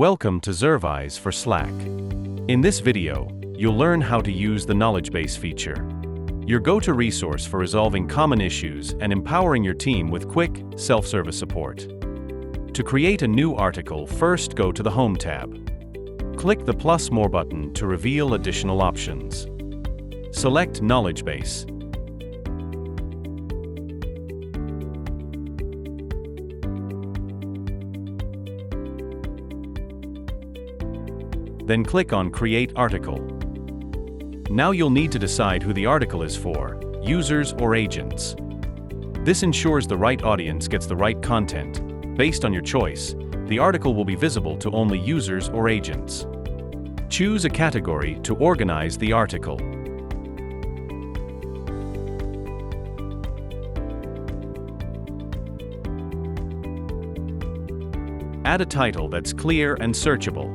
Welcome to Zervise for Slack. In this video, you'll learn how to use the Knowledgebase feature, your go-to resource for resolving common issues and empowering your team with quick, self-service support. To create a new article, first go to the Home tab. Click the plus More button to reveal additional options. Select Knowledgebase. Then click on Create Article. Now you'll need to decide who the article is for, users or agents. This ensures the right audience gets the right content. Based on your choice, the article will be visible to only users or agents. Choose a category to organize the article. Add a title that's clear and searchable.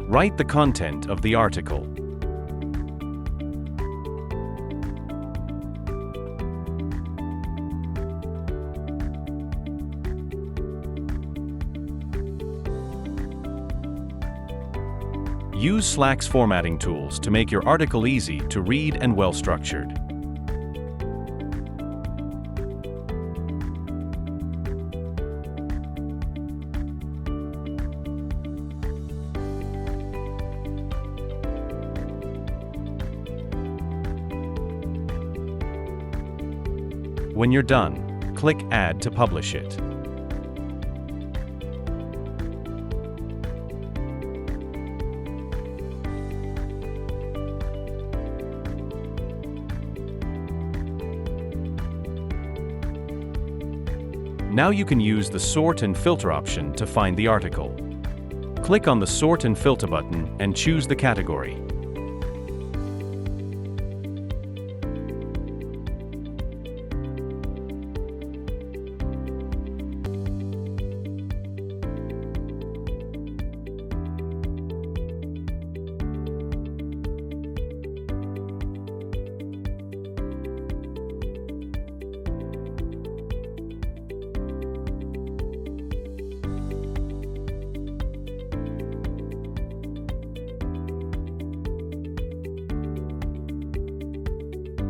Write the content of the article. Use Slack's formatting tools to make your article easy to read and well-structured. When you're done, click Add to publish it. Now you can use the Sort and Filter option to find the article. Click on the Sort and Filter button and choose the category.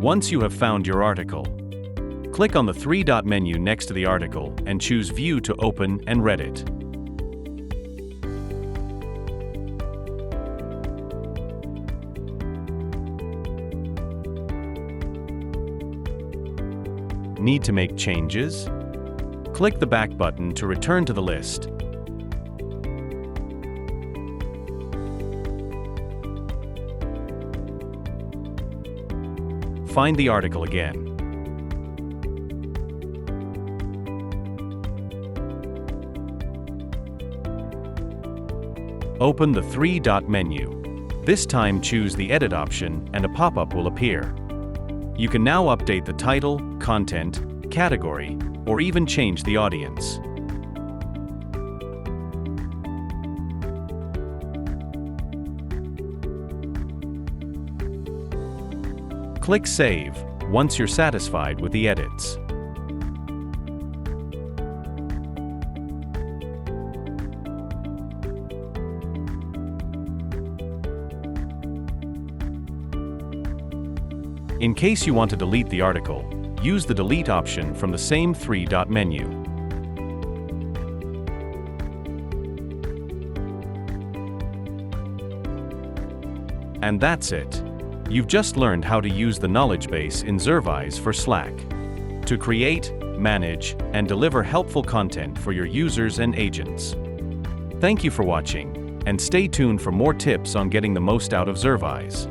Once you have found your article, click on the three-dot menu next to the article and choose View to open and read it. Need to make changes? Click the back button to return to the list. Find the article again. Open the three-dot menu. This time choose the Edit option and a pop-up will appear. You can now update the title, content, category, or even change the audience. Click Save once you're satisfied with the edits. In case you want to delete the article, use the Delete option from the same three-dot menu. And that's it. You've just learned how to use the Knowledgebase in Zervise for Slack to create, manage, and deliver helpful content for your users and agents. Thank you for watching, and stay tuned for more tips on getting the most out of Zervise.